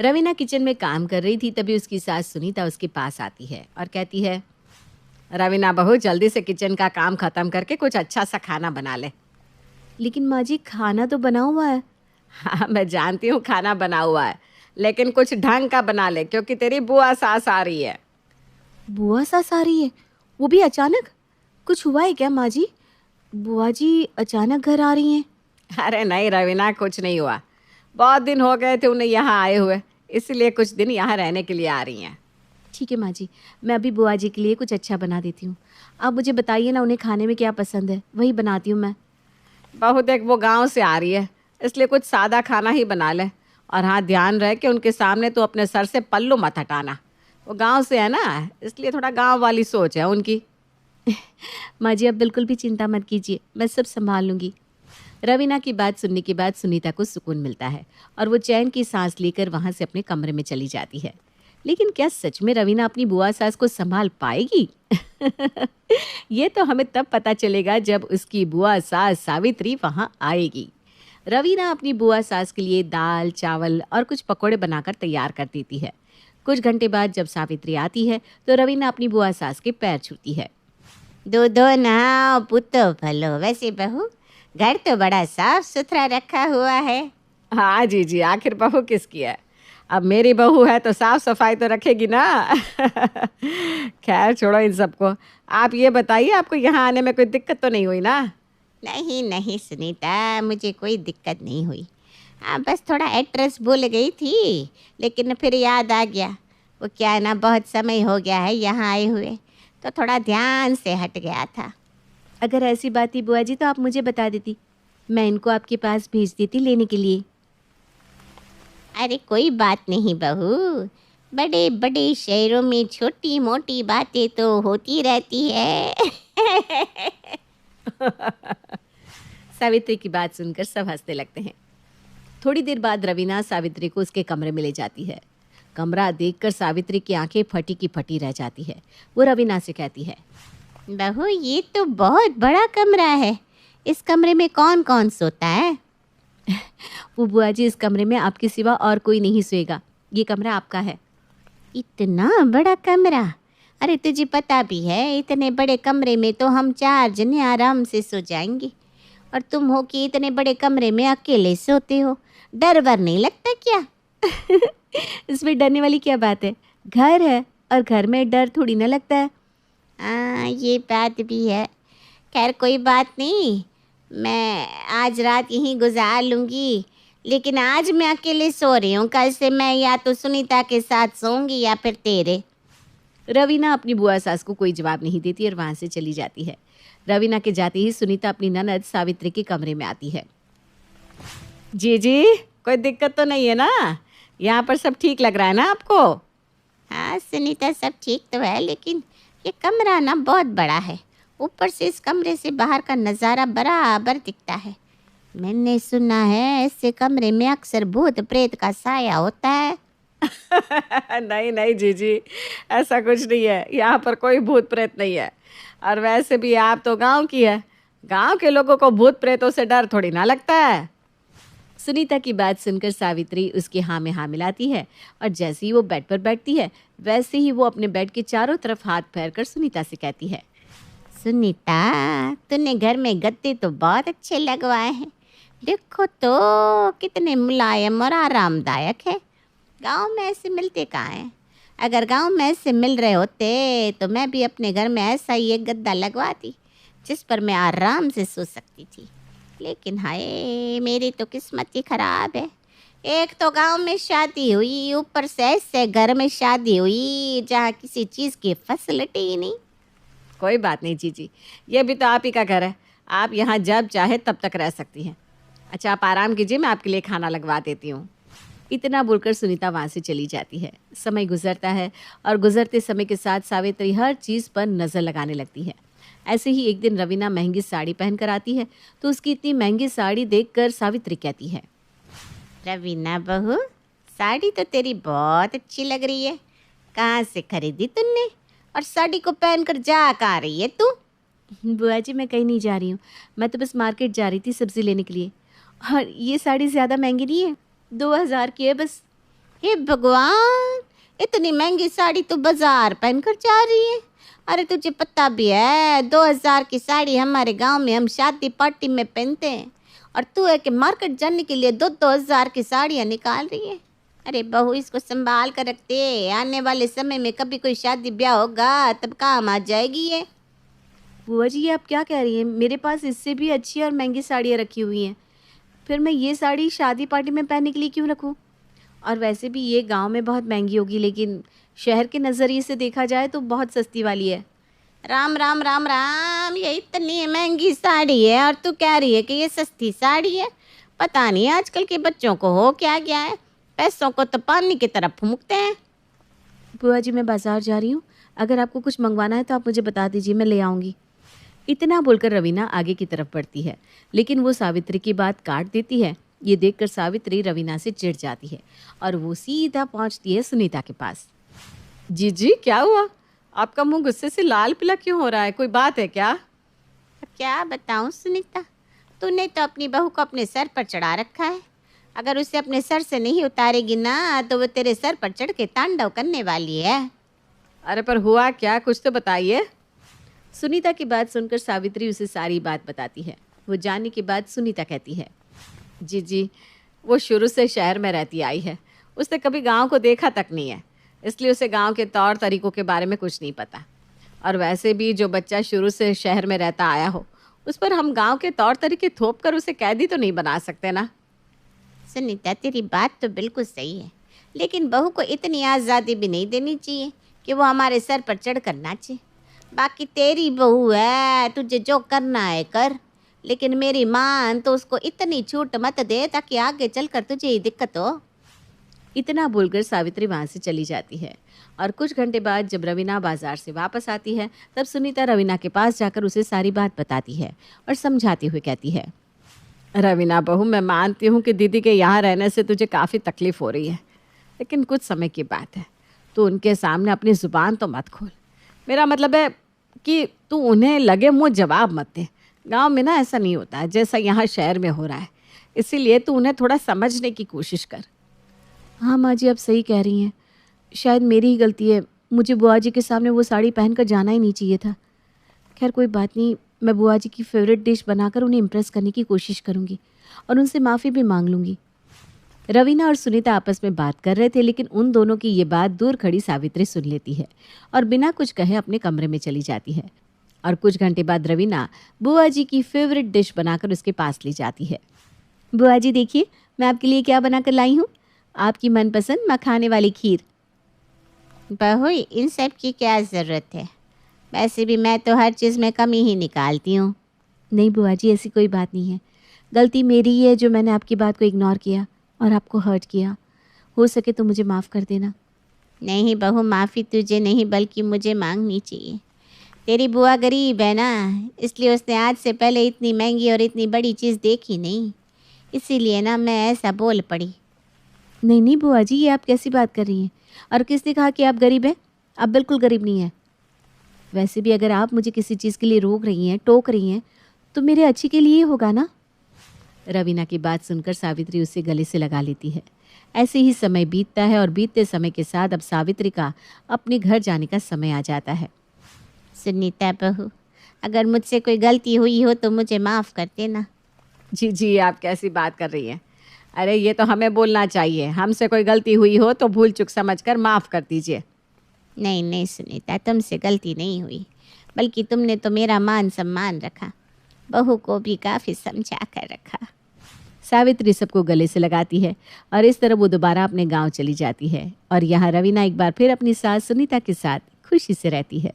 Raveena kitchen में काम कर रही थी, तभी उसकी सास सुनीता उसके पास आती है और कहती है, रवीना बहू जल्दी से किचन का काम ख़त्म करके कुछ अच्छा सा खाना बना ले। लेकिन माँ जी खाना तो बना हुआ है। हाँ मैं जानती हूँ खाना बना हुआ है, लेकिन कुछ ढंग का बना ले क्योंकि तेरी बुआ सास आ रही है। बुआ सास आ रही है? वो भी अचानक? कुछ हुआ है क्या माँ जी? बुआ जी अचानक घर आ रही हैं? अरे नहीं रवीना, कुछ नहीं हुआ। बहुत दिन हो गए थे उन्हें यहाँ आए हुए, इसलिए कुछ दिन यहाँ रहने के लिए आ रही हैं। ठीक है माँ जी, मैं अभी बुआ जी के लिए कुछ अच्छा बना देती हूँ। आप मुझे बताइए ना उन्हें खाने में क्या पसंद है, वही बनाती हूँ मैं। बहू देख, वो गांव से आ रही है, इसलिए कुछ सादा खाना ही बना ले। और हाँ, ध्यान रहे कि उनके सामने तो अपने सर से पल्लू मत हटाना। वो गांव से है ना, इसलिए थोड़ा गांव वाली सोच है उनकी। माँ जी आप बिल्कुल भी चिंता मत कीजिए, मैं सब संभाल लूँगी। रवीना की बात सुनने के बाद सुनीता को सुकून मिलता है और वो चैन की सांस लेकर वहाँ से अपने कमरे में चली जाती है। लेकिन क्या सच में रवीना अपनी बुआ सास को संभाल पाएगी? ये तो हमें तब पता चलेगा जब उसकी बुआ सास सावित्री वहाँ आएगी। रवीना अपनी बुआ सास के लिए दाल, चावल और कुछ पकौड़े बनाकर तैयार कर देती है। कुछ घंटे बाद जब सावित्री आती है तो रवीना अपनी बुआ सास के पैर छूती है। दूधो नहाओ पुतो भलो। वैसे बहू घर तो बड़ा साफ सुथरा रखा हुआ है। हाँ जी जी, आखिर बहू किसकी है? अब मेरी बहू है तो साफ सफाई तो रखेगी ना। खैर छोड़ो इन सबको। आप ये बताइए, आपको यहाँ आने में कोई दिक्कत तो नहीं हुई ना? नहीं नहीं सुनीता, मुझे कोई दिक्कत नहीं हुई। हाँ बस थोड़ा एड्रेस भूल गई थी, लेकिन फिर याद आ गया। वो क्या है ना, बहुत समय हो गया है यहाँ आए हुए, तो थोड़ा ध्यान से हट गया था। अगर ऐसी बात थी बुआ जी तो आप मुझे बता देती, मैं इनको आपके पास भेज देती लेने के लिए। अरे कोई बात नहीं बहू, बड़े बड़े शहरों में छोटी मोटी बातें तो होती रहती है। सावित्री की बात सुनकर सब हंसने लगते हैं। थोड़ी देर बाद रवीना सावित्री को उसके कमरे में ले जाती है। कमरा देखकर सावित्री की आंखें फटी की फटी रह जाती है। वो रवीना से कहती है, बहू ये तो बहुत बड़ा कमरा है, इस कमरे में कौन कौन सोता है? वो बुआ जी इस कमरे में आपके सिवा और कोई नहीं सोएगा, ये कमरा आपका है। इतना बड़ा कमरा? अरे तुझे पता भी है इतने बड़े कमरे में तो हम 4 जने आराम से सो जाएंगे, और तुम हो कि इतने बड़े कमरे में अकेले सोते हो। डर वर नहीं लगता क्या? इसमें डरने वाली क्या बात है? घर है और घर में डर थोड़ी ना लगता है। हाँ ये बात भी है। खैर कोई बात नहीं, मैं आज रात यहीं गुजार लूँगी, लेकिन आज मैं अकेले सो रही हूँ। कल से मैं या तो सुनीता के साथ सोऊंगी या फिर तेरे। रवीना अपनी बुआ सास को कोई जवाब नहीं देती और वहाँ से चली जाती है। रवीना के जाते ही सुनीता अपनी ननद सावित्री के कमरे में आती है। जी जी, कोई दिक्कत तो नहीं है ना? यहाँ पर सब ठीक लग रहा है ना आपको? हाँ सुनीता सब ठीक तो है, लेकिन ये कमरा ना बहुत बड़ा है। ऊपर से इस कमरे से बाहर का नज़ारा बराबर दिखता है। मैंने सुना है ऐसे कमरे में अक्सर भूत प्रेत का साया होता है। नहीं नहीं जीजी, ऐसा कुछ नहीं है। यहाँ पर कोई भूत प्रेत नहीं है। और वैसे भी आप तो गांव की है, गांव के लोगों को भूत प्रेतों से डर थोड़ी ना लगता है। सुनीता की बात सुनकर सावित्री उसकी हाँ में हाँ मिलाती है और जैसे ही वो बेड पर बैठती है वैसे ही वो अपने बेड के चारों तरफ हाथ फेरकर सुनीता से कहती है, सुनीता तूने घर में गद्दे तो बहुत अच्छे लगवाए हैं। देखो तो कितने मुलायम और आरामदायक है। गांव में ऐसे मिलते कहाँ हैं? अगर गांव में ऐसे मिल रहे होते तो मैं भी अपने घर में ऐसा ही एक गद्दा लगवाती जिस पर मैं आराम से सो सकती थी। लेकिन हाय मेरी तो किस्मत ही खराब है। एक तो गांव में शादी हुई, ऊपर से ऐसे घर में शादी हुई जहाँ किसी चीज़ की फैसिलिटी ही नहीं। कोई बात नहीं जीजी, ये भी तो आप ही का घर है, आप यहाँ जब चाहे तब तक रह सकती हैं। अच्छा आप आराम कीजिए, मैं आपके लिए खाना लगवा देती हूँ। इतना बोलकर सुनीता वहाँ से चली जाती है। समय गुजरता है और गुजरते समय के साथ सावित्री हर चीज़ पर नज़र लगाने लगती है। ऐसे ही एक दिन रवीना महंगी साड़ी पहनकर आती है तो उसकी इतनी महंगी साड़ी देखकर सावित्री कहती है, रवीना बहू साड़ी तो तेरी बहुत अच्छी लग रही है। कहाँ से खरीदी तुमने? और साड़ी को पहनकर जा कहाँ रही है तू? बुआ जी मैं कहीं नहीं जा रही हूँ, मैं तो बस मार्केट जा रही थी सब्ज़ी लेने के लिए। और ये साड़ी ज़्यादा महंगी नहीं है, 2000 की है बस। हे भगवान, इतनी महंगी साड़ी तू बाजार पहनकर जा रही है। अरे तुझे पता भी है 2000 की साड़ी हमारे गांव में हम शादी पार्टी में पहनते हैं, और तू है कि मार्केट जाने के लिए 2-2000 की साड़ियाँ निकाल रही है। अरे बहू, इसको संभाल कर रखते, आने वाले समय में कभी कोई शादी ब्याह होगा तब काम आ जाएगी ये। बुआ जी, ये आप क्या कह रही हैं? मेरे पास इससे भी अच्छी और महंगी साड़ियाँ रखी हुई हैं। फिर मैं ये साड़ी शादी पार्टी में पहनने के लिए क्यों रखूं? और वैसे भी ये गांव में बहुत महंगी होगी, लेकिन शहर के नज़रिए से देखा जाए तो बहुत सस्ती वाली है। राम राम राम राम, ये इतनी महंगी साड़ी है और तू कह रही है कि ये सस्ती साड़ी है। पता नहीं आजकल के बच्चों को हो क्या गया है, पैसों को तो पानी की तरफ फूंकते हैं। बुआ जी, मैं बाज़ार जा रही हूँ, अगर आपको कुछ मंगवाना है तो आप मुझे बता दीजिए, मैं ले आऊँगी। इतना बोलकर रवीना आगे की तरफ बढ़ती है, लेकिन वो सावित्री की बात काट देती है। ये देखकर सावित्री रवीना से चिढ़ जाती है और वो सीधा पहुंचती है सुनीता के पास। जी, क्या हुआ? आपका मुंह गुस्से से लाल पीला क्यों हो रहा है? कोई बात है क्या? क्या बताऊं सुनीता, तूने तो अपनी बहू को अपने सर पर चढ़ा रखा है। अगर उसे अपने सर से नहीं उतारेगी ना तो वो तेरे सर पर चढ़ के तांडव करने वाली है। अरे पर हुआ क्या, कुछ तो बताइए। सुनीता की बात सुनकर सावित्री उसे सारी बात बताती है। वो जानने के बाद सुनीता कहती है, जी, वो शुरू से शहर में रहती आई है, उसने कभी गांव को देखा तक नहीं है, इसलिए उसे गांव के तौर तरीकों के बारे में कुछ नहीं पता। और वैसे भी जो बच्चा शुरू से शहर में रहता आया हो, उस पर हम गांव के तौर तरीके थोप कर उसे कैदी तो नहीं बना सकते ना। सुनीता, तेरी बात तो बिल्कुल सही है, लेकिन बहू को इतनी आज़ादी भी नहीं देनी चाहिए कि वो हमारे सर पर चढ़ कर नाचे। बाकी तेरी बहू है, तुझे जो करना है कर, लेकिन मेरी मान तो उसको इतनी छूट मत दे ताकि आगे चलकर तुझे ही दिक्कत हो। इतना बोलकर सावित्री वहाँ से चली जाती है। और कुछ घंटे बाद जब रवीना बाजार से वापस आती है, तब सुनीता रवीना के पास जाकर उसे सारी बात बताती है और समझाते हुए कहती है, रवीना बहू, मैं मानती हूँ कि दीदी के यहाँ रहने से तुझे काफ़ी तकलीफ़ हो रही है, लेकिन कुछ समय की बात है, तो उनके सामने अपनी ज़ुबान तो मत खोल। मेरा मतलब है कि तू उन्हें लगे मुँह जवाब मत दे। गांव में ना ऐसा नहीं होता है जैसा यहाँ शहर में हो रहा है, इसीलिए तू उन्हें थोड़ा समझने की कोशिश कर। हाँ माँ जी, आप सही कह रही हैं, शायद मेरी ही गलती है, मुझे बुआ जी के सामने वो साड़ी पहनकर जाना ही नहीं चाहिए था। खैर कोई बात नहीं, मैं बुआ जी की फेवरेट डिश बनाकर उन्हें इम्प्रेस करने की कोशिश करूँगी और उनसे माफ़ी भी मांग लूँगी। रवीना और सुनीता आपस में बात कर रहे थे, लेकिन उन दोनों की ये बात दूर खड़ी सावित्री सुन लेती है और बिना कुछ कहे अपने कमरे में चली जाती है। और कुछ घंटे बाद रवीना बुआ जी की फेवरेट डिश बनाकर उसके पास ले जाती है। बुआ जी देखिए, मैं आपके लिए क्या बनाकर लाई हूँ, आपकी मनपसंद मखाने वाली खीर। बहू, इन सब की क्या ज़रूरत है, वैसे भी मैं तो हर चीज़ में कमी ही निकालती हूँ। नहीं बुआ जी, ऐसी कोई बात नहीं है, गलती मेरी ही है जो मैंने आपकी बात को इग्नोर किया और आपको हर्ट किया। हो सके तो मुझे माफ़ कर देना। नहीं बहू, माफ़ी तुझे नहीं बल्कि मुझे मांगनी चाहिए। तेरी बुआ गरीब है ना, इसलिए उसने आज से पहले इतनी महंगी और इतनी बड़ी चीज़ देखी नहीं, इसीलिए ना मैं ऐसा बोल पड़ी। नहीं बुआ जी, ये आप कैसी बात कर रही हैं? और किसने कहा कि आप गरीब हैं? आप बिल्कुल गरीब नहीं हैं। वैसे भी अगर आप मुझे किसी चीज़ के लिए रोक रही हैं, टोक रही हैं, तो मेरे अच्छे के लिए ही होगा ना। रवीना की बात सुनकर सावित्री उसे गले से लगा लेती है। ऐसे ही समय बीतता है और बीतते समय के साथ अब सावित्री का अपने घर जाने का समय आ जाता है। सुनीता बहू, अगर मुझसे कोई गलती हुई हो तो मुझे माफ़ कर देना। जी, आप कैसी बात कर रही हैं? अरे ये तो हमें बोलना चाहिए, हमसे कोई गलती हुई हो तो भूल चूक समझकर माफ़ कर दीजिए। नहीं सुनीता, तुमसे गलती नहीं हुई, बल्कि तुमने तो मेरा मान सम्मान रखा, बहू को भी काफ़ी समझा कर रखा। सावित्री सबको गले से लगाती है और इस तरह वो दोबारा अपने गांव चली जाती है और यहाँ रवीना एक बार फिर अपनी सास सुनीता के साथ खुशी से रहती है।